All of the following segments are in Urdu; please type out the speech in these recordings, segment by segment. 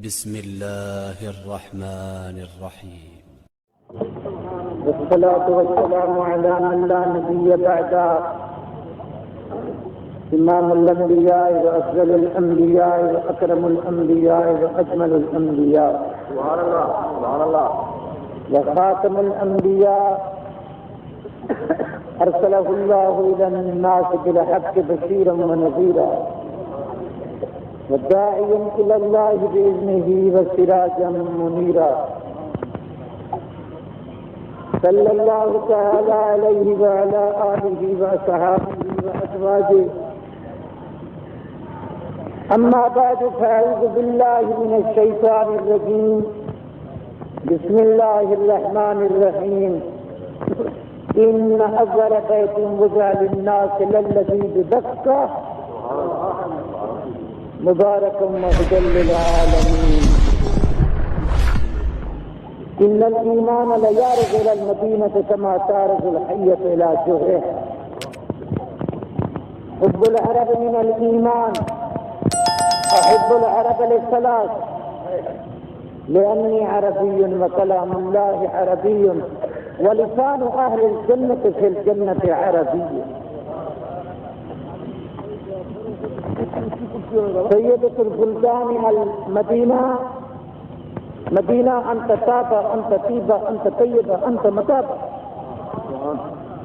بسم الله الرحمن الرحيم. والصلاة والسلام على من لا نبي بعده، إمام الأنبياء وأفضل الأنبياء وأكرم الأنبياء وأجمل الأنبياء، سبحان الله سبحان الله، وخاتم الأنبياء أرسله الله إلى الناس بالحق بشيرا ونذيرا والداعيا إلى الله بإذنه وسراجا منيرا، صلى الله تعالى عليه وعلى آله وصحبه وأزواجه. أما بعد، فأعوذ بالله من الشيطان الرجيم. بسم الله الرحمن الرحيم. إن أول بيت وضع للناس للذي ببكة مبارك وهدى للعالمين. إن الإيمان ليارج إلى المدينة كما تارج الحية إلى جحرها. حب العرب من الإيمان. أحب العرب للثلاث: لأني عربي وكلام الله عربي ولسان أهل الجنة في الجنة عربي. سيدة البلدان المدينة، مدينة أنت تابة أنت طيبة أنت طيبة أنت متابة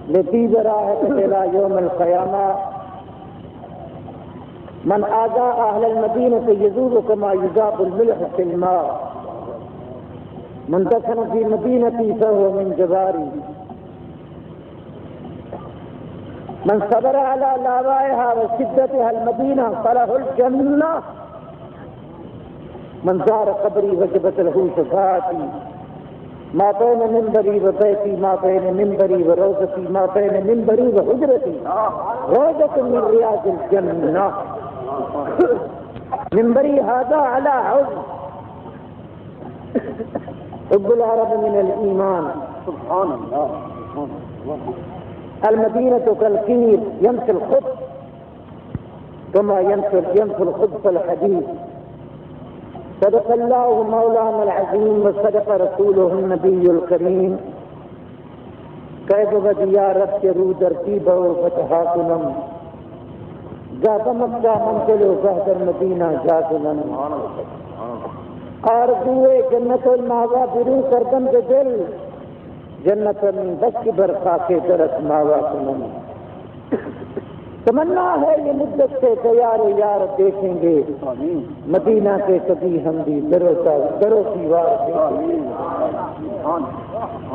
لطيب راحة إلى يوم القيامة. من آذى أهل المدينة يذوب كما يذاب الملح في الماء. من دخل في مدينتي فهو من جواري. من صبر على لاوائها وشدتها المدينة فله الجنة. من زار قبري وجبت له شفاعتي. ما بين منبري وبيتي، ما بين منبري وروضتي، ما بين منبري وحجرتي روضة من رياض الجنة. منبري هذا على حوض. حب العرب من الإيمان. سبحان الله. المدينة كالكير ينفي الخبز كما ينفي الخبز الحديد. صدق الله مولانا العظيم وصدق رسوله النبي الكريم. كيف بديارت رو ترتیبہ و فتحا کنم ذات مکہ منزل و بہتر مدینہ جا کنم. آرزوئے جنت الماوا برو کردم کے دل جنت من بس کی برخا کے درس ماوا کنم. تمنا ہے یہ مدت سے تیار یار دیکھیں گے مدینہ کے کبھی ہم بھی درو دیوار دیکھیں گے.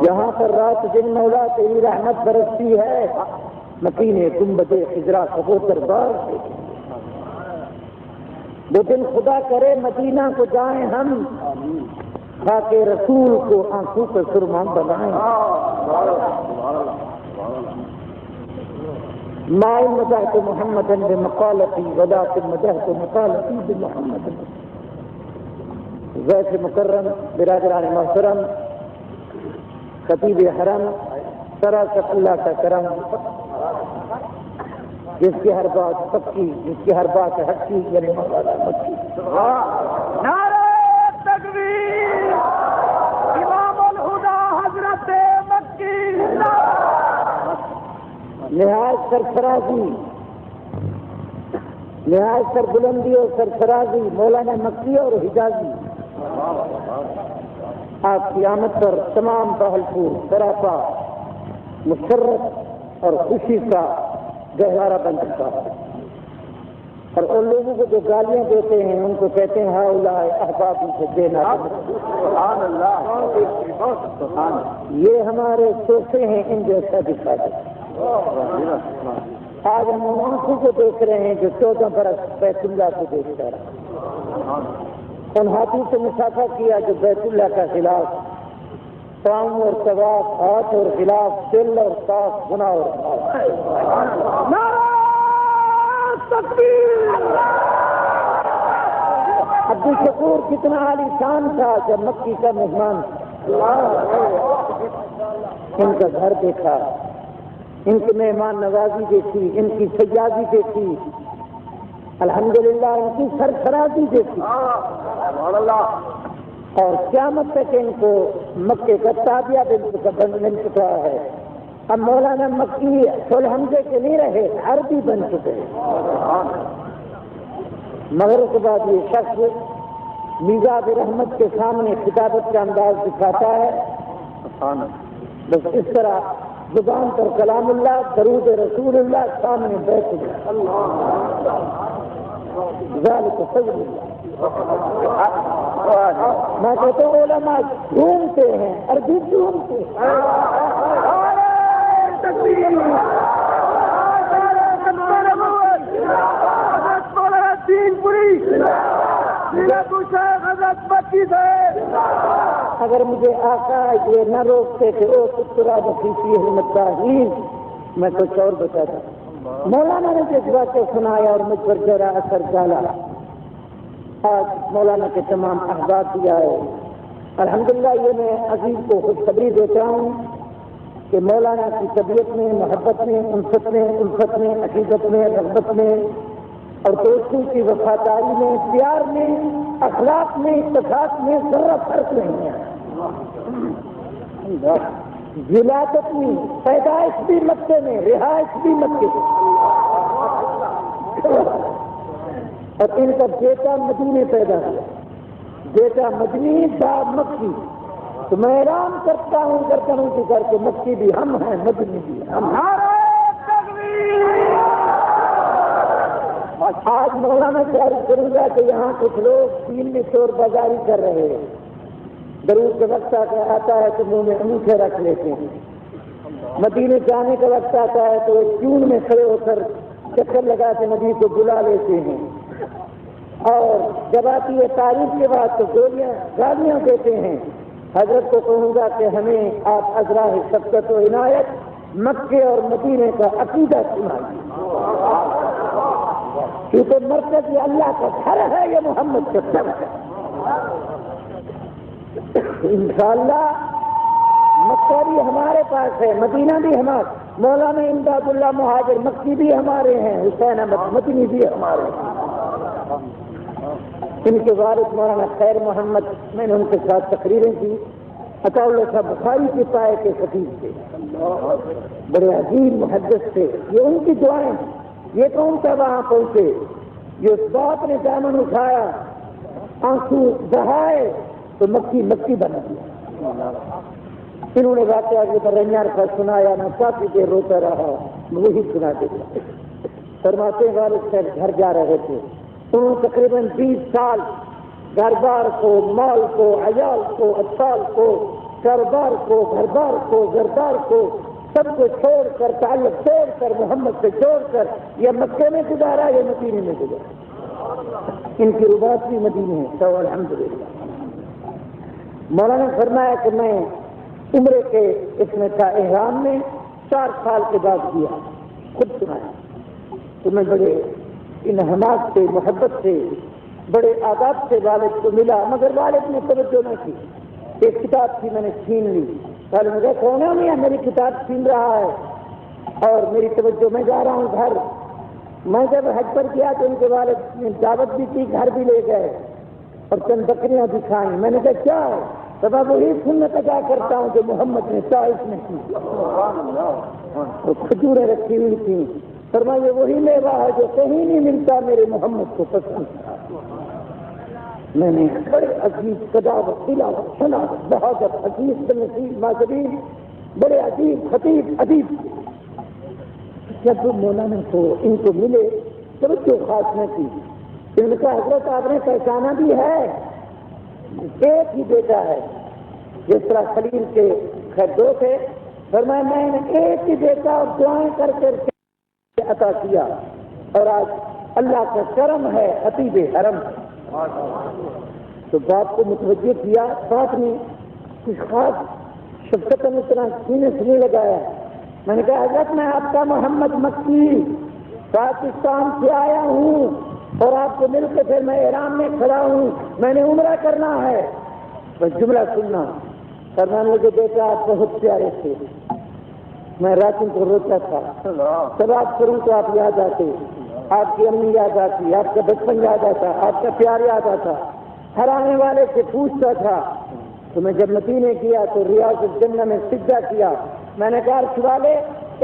یہاں پر رات دن مولا تیری رحمت برستی ہے. مکینے گنبد خضرا کبوتر بار وہ دن خدا کرے مدینہ کو جائیں ہم، خاک رسول کو آنکھوں کا سرما بنائیں. ما مدحت محمدا بمقالتي ولكن مدحت مقالتي بمحمد. ضیف مکرم، برادران محترم، خطیب حرم، سراسر اللہ کا کرم، جس کی ہر بات پکی، جس کی ہر بات حقی، یعنی مولانا مکی. نعرہ تکبیر! امام الہدی حضرت مکی نہایت سرفرازی، نہایت سربلندی اور سرفرازی مولانا مکی اور حجازی. آپ قیامت پر تمام بہلپور سراپا مسرت اور خوشی کا گہوارہ بن چکا ہے. اور ان لوگوں کو جو گالیاں دیتے ہیں ان کو کہتے ہیں ہؤلاء احبابی سے دینا. یہ ہمارے سوچے ہیں ان جیسا دکھا دے. آج ہم ان آنکھوں کو دیکھ رہے ہیں جو 14 برس بیت اللہ کو دیکھتا رہا. ان ہاتھوں سے مسافہ کیا جو بیت اللہ کا خلاف پاؤں اور طواف، ہاتھ اور خلاف، دل اور صاف، گناہ اور نعرہ تکبیر! عبد الشکور کتنا عالی شان تھا جب مکی کا مہمان. ان کا گھر دیکھا، ان کی مہمان نوازی دیکھی، ان کی سیادی دیکھی. الحمدللہ ان کی سرفرازی دیکھی اور قیامت تک ان کو مکے کا تابعہ بن چکا ہے. اب مولانا مکی سول حمزے کے نہیں رہے، عربی بن چکے. مگر اس کے بعد یہ شخص میزاب رحمت کے سامنے کتابت کا انداز دکھاتا ہے. بس اس طرح زبان پر کلام اللہ، درود رسول اللہ سامنے بیٹھ گیا. ذالک فضل اللہ. میں کہتا ہوں علماء ڈھونڈتے ہیں، عربی ڈھونڈتے ہیں. اگر مجھے آقا یہ نہ روکتے کہ او سترا بخیسی المداحین، میں کچھ اور بتاتا. مولانا نے جذبات کو سنایا اور مجھ پر گہرا اثر ڈالا. آج مولانا کے تمام احباب بھی آئے. الحمدللہ یہ میں عزیز کو خوشخبری دیتا ہوں کہ مولانا کی طبیعت میں، محبت میں، انست میں، الفت میں، عقیدت میں، رغبت میں اور دوستوں کی وفاداری میں، پیار میں، اخلاق میں، اتفاق میں ذرا فرق نہیں ہے. ولادت میں، پیدائش بھی مکے میں، رہائش بھی مکے میں، اور ان کا بیٹا مدینے پیدا ہوا. بیٹا مدنی باپ مکی. تو میں اعلان کرتا ہوں کہ کر کے مکی بھی ہم ہیں، مدنی بھی ہم. آج مولانا سے عرض کروں گا کہ یہاں کچھ لوگ دین میں چور بازاری کر رہے ہیں. درود کا وقت آتا ہے تو منہ میں انگوٹھے رکھ لیتے ہیں. مدینے جانے کا وقت آتا ہے تو چون میں کھڑے ہو کر چکر لگا کے نبی کو بلا لیتے ہیں. اور جب آتی ہے تاریخ کے بعد تو گالیاں دیتے ہیں. حضرت کو کہوں گا کہ ہمیں آپ ازراہ شفقت و عنایت مکے اور مدینے کا عقیدہ سنائیے، کیونکہ مرکز یہ اللہ کا گھر ہے، یہ محمد کا گھر ہے. انشاءاللہ مکہ بھی ہمارے پاس ہے، مدینہ بھی ہمارا. مولانا امداد اللہ مہاجر مکی بھی ہمارے ہیں، حسین احمد مدنی بھی ہمارے ہیں. ان کے والد مولانا خیر محمد، میں نے ان کے ساتھ تقریریں کی. عطا اللہ صاحب بخاری کے پائے کے خطیب تھے، بڑے عظیم محدث تھے. یہ ان کی دعائیں. یہ کون سا وہاں پہنچے؟ یہ اس باپ نے دامن اٹھایا، آنسو بہائے تو مکی بنا دیا. انہوں نے واقعہ کے رنیار کا سنایا، میں کافی دیر روتا رہا، وہی سنا دیتا. فرماتے والد صاحب گھر جا رہے تھے. انہوں نے تقریباً 20 سال گھر بار کو، مال کو، عیال کو، اطفال کو، کاروبار کو، گھر بار کو، گھردار کو، سب کو چھوڑ کر، تعلق توڑ کر، محمد سے چھوڑ کر یا مکے میں گزارا یا مدینے میں گزارا. ان کی رباط بھی مدینے ہے. تو الحمدللہ مولانا نے فرمایا کہ میں عمرے کے اس میں تھا احرام میں 4 سال کے بعد کیا. خود سنایا تو میں بڑے انہمات سے، محبت سے، بڑے آداب سے والد کو ملا. مگر والد نے توجہ نہ کی. ایک کتاب تھی، میں نے چھین لی. پہلے مجھے کہنا نہیں، میری کتاب چھین رہا ہے اور میری توجہ، میں جا رہا ہوں گھر. میں جب حج پر کیا تو ان کے والد نے دعوت بھی کی، گھر بھی لے گئے اور چند بکریاں بھی کھائیں. میں نے کہا کیا ہے؟ تب اب وہی سنت ادا کرتا ہوں جو محمد نے 40 میں کی. تو کھجوریں رکھی ہوئی تھیں. فرمایا یہ وہی میوہ ہے جو کہیں نہیں ملتا، میرے محمد کو پسند تھا. میں نے بڑے عجیب قداوت، تلاوت، شناوت، بہادر، عزیز نصیب ماجبین، بڑے عجیب خطیب ادیب. جب مولانا کو ان کو ملے توجہ خاص نہ کی. ان کا حضرت آپ نے پہچانا بھی ہے، ایک ہی بیٹا ہے. جس طرح خلیل کے خیر 2 تھے، فرمایا میں نے ایک ہی بیٹا اور دعائیں کر کر عطا کیا. اور آج اللہ کا کرم ہے، خطیب حرم. تو باپ کو متوجہ کیا. باپ نے کچھ خاص شفقت میں اتنا سینے سے نہیں لگایا. میں نے کہا حضرت میں آپ کا محمد مکی پاکستان سے آیا ہوں اور آپ کو مل کے پھر میں احرام میں کھڑا ہوں، میں نے عمرہ کرنا ہے. بس جملہ سننا. فرمان لگے بیٹا آپ بہت پیارے تھے، میں رات کو روتا تھا، سب آپ کروں تو آپ یاد آتے. آپ کی امی یاد آتی، آپ کا بچپن یاد آتا، آپ کا پیار یاد آتا، ہر آنے والے سے پوچھتا تھا تمہیں جب مدینے کیا تو ریاض الجنہ میں سجدہ کیا، میں نے کہا عرش والے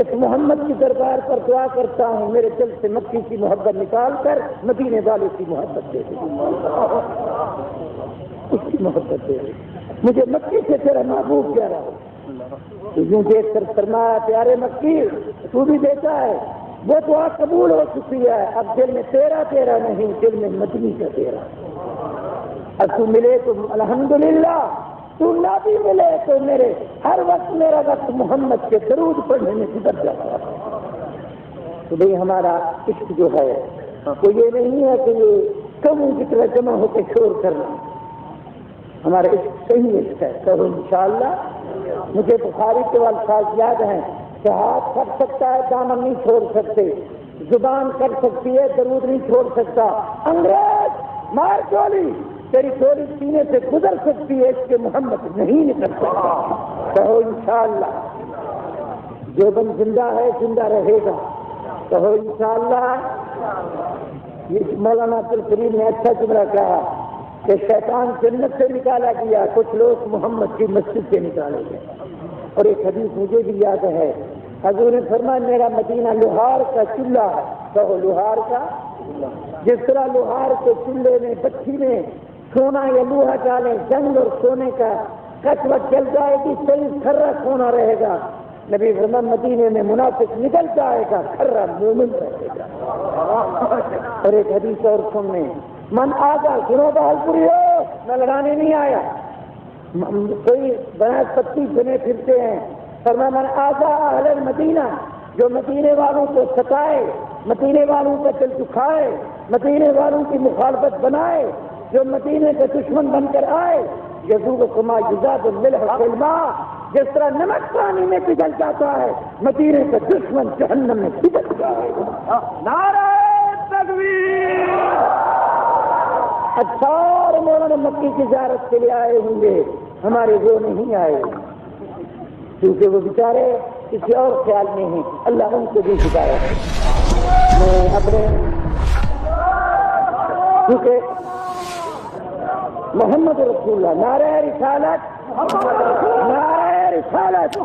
اس محمد کی دربار پر دعا کرتا ہوں میرے دل سے مکی کی محبت نکال کر مدینے والے کی محبت دے دے، اس کی محبت دے دے، مجھے مکی سے تیرا محبوب پیارا ہو۔ تو یوں دیکھ کر فرمایا پیارے مکی تو بھی دیتا ہے، وہ دعا قبول ہو چکی ہے، اب دل میں تیرا تیرا نہیں، دل میں مدنی کا تیرا۔ اب تو ملے تو الحمدللہ، تو نہ بھی ملے تو میرے ہر وقت میرا وقت محمد کے درود پڑھنے میں گزر جاتا ہے۔ تو بھئی ہمارا عشق جو ہے تو یہ نہیں ہے کہ یہ کموں کی طرح جمع ہو کے شور کرنا، ہمارا عشق صحیح عشق ہے۔ تو انشاءاللہ مجھے بخاری کے الفاظ یاد ہیں کہ ہاتھ کر سکتا ہے دامن نہیں چھوڑ سکتے، زبان کر سکتی ہے درود نہیں چھوڑ سکتا، انگریز مار گولی تیری گولی سینے سے گزر سکتی ہے، اس کے محمد نہیں نکل سکتا۔ کہو انشاءاللہ، جو بن زندہ ہے زندہ رہے گا، کہو انشاءاللہ۔ یہ مولانا عبدالکریم نے اچھا جملہ کہا کہ شیطان جنت سے نکالا گیا، کچھ لوگ محمد کی مسجد سے نکالے گئے۔ اور ایک حدیث مجھے بھی یاد ہے، حضور نے فرمایا میرا مدینہ لوہار کا چولہا ہے، کہو لوہار کا، جس طرح لوہار کے چولہے میں بچی میں سونا یا لوہا ڈالیں جنگ اور سونے کا کچوٹ جل جائے گی، صحیح کھرا سونا رہے گا۔ نبی فرمایا مدینے میں منافق نکل جائے گا، کھرا مومن رہے گا۔ اور ایک حدیث اور سننے، من آگا سنو بحال پوری ہو، میں لڑانے نہیں آیا، کوئی بنا پتی بنے پھرتے ہیں، فرمایا من آگا اہل المدینہ، جو مدینے والوں کو ستائے، مدینے والوں کا دل دکھائے، مدینے والوں کی مخالفت بنائے، جو مدینے کے دشمن بن کر آئے، یذوب کما یذاب الملح فی الماء، جس طرح نمک پانی میں پگھل جاتا ہے مدینے کا دشمن جہنم میں پگھل جائے گا۔ نعرہ تکبیر! اچھا، اور مولانا مکی کی زیارت کے لیے آئے ہوں گے، ہمارے وہ نہیں آئے کیونکہ وہ بیچارے کسی اور خیال میں ہیں، اللہ ان کو بھی ہدایت ہے۔ میں اپنے کیونکہ محمد رسول اللہ، نعرہ رسالت، نعرہ رسالت۔